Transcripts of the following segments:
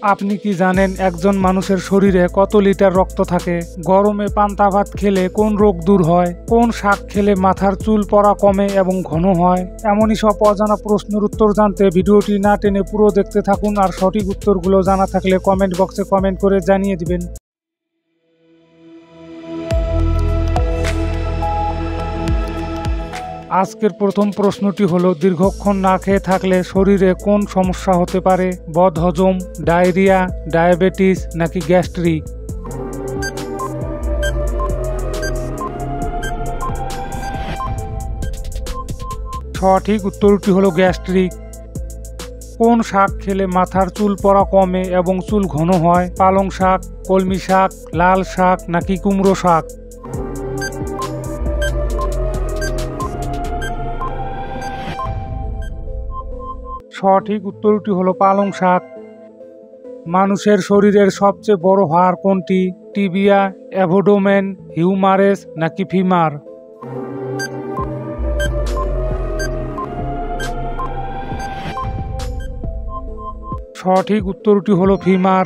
আপনি কি জানেন একজন মানুষের শরীরে কত লিটার রক্ত থাকে? গরমে পান্তা ভাত খেলে কোন রোগ দূর হয়? কোন শাক খেলে মাথার চুল পড়া কমে এবং ঘন হয়? এমনই সব অজানা প্রশ্নের উত্তর জানতে ভিডিওটি না টেনে পুরো দেখতে থাকুন, আর সঠিক উত্তরগুলো জানা থাকলে কমেন্ট বক্সে কমেন্ট করে জানিয়ে দিবেন। আজকের প্রথম প্রশ্নটি হলো, দীর্ঘক্ষণ না খেয়ে থাকলে শরীরে কোন সমস্যা হতে পারে? বদহজম, ডায়রিয়া, ডায়াবেটিস নাকি গ্যাস্ট্রিক? সঠিক উত্তরটি হলো গ্যাস্ট্রিক। কোন শাক খেলে মাথার চুল পড়া কমে এবং চুল ঘন হয়? পালং শাক, কলমি শাক, লাল শাক নাকি কুমড়ো শাক? সঠিক উত্তরটি হলো পালং শাক। মানুষের শরীরের সবচেয়ে বড় হাড় কোনটি? টিবিয়া, অ্যাবডোমেন, হিউমারেস নাকি ফিমার? সঠিক উত্তরটি হলো ফিমার।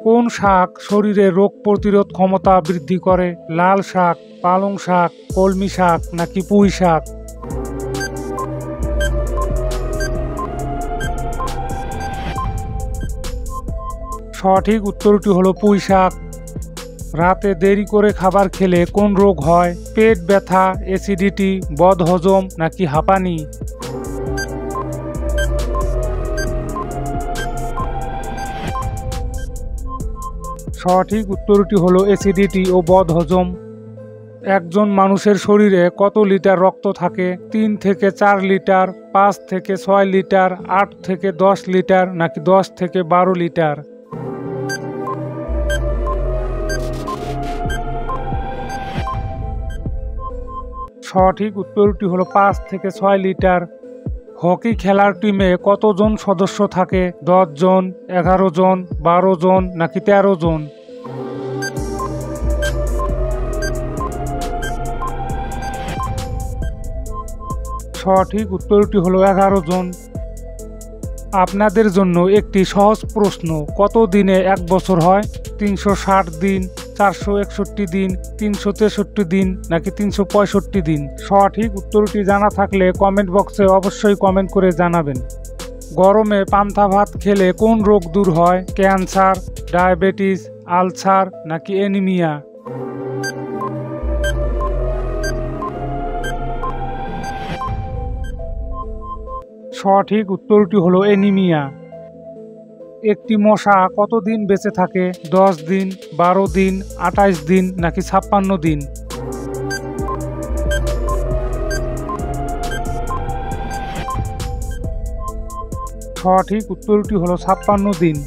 কোন শাক শরীরের রোগ প্রতিরোধ ক্ষমতা বৃদ্ধি করে? লাল শাক, পালং শাক, কলমি শাক নাকি পুঁই শাক? সঠিক উত্তরটি হলো পুঁই শাক। রাতে দেরি করে খাবার খেলে কোন রোগ হয়? পেট ব্যথা, অ্যাসিডিটি, বদহজম নাকি হাঁপানি? সঠিক উত্তরটি হলো অ্যাসিডিটি ও বদহজম। একজন মানুষের শরীরে কত লিটার রক্ত থাকে? 3 থেকে 4 লিটার, 5 থেকে 6 লিটার, 8 থেকে 10 লিটার নাকি 10 থেকে 12 লিটার? সঠিক উত্তরটি হলো 5 থেকে 6 লিটার। হকি খেলার টিমে কতজন সদস্য থাকে? 10 জন, 11 জন, 12 জন নাকি 13 জন? সঠিক উত্তরটি হলো 11 জন। আপনাদের জন্য একটি সহজ প্রশ্ন, কত দিনে 1 বছর হয়? 360 দিন, 461 দিন, 363 দিন নাকি 365 দিন? সঠিক উত্তরটি জানা থাকলে কমেন্ট বক্সে অবশ্যই কমেন্ট করে জানাবেন। গরমে পান্তা ভাত খেলে কোন রোগ দূর হয়? ক্যান্সার, ডায়াবেটিস, আলসার নাকি অ্যানিমিয়া? সঠিক উত্তরটি হলো অ্যানিমিয়া। একটি মশা কতদিন বেঁচে থাকে? 10 দিন, 12 দিন, 28 দিন নাকি 56 দিন? সঠিক উত্তরটি হলো 56 দিন।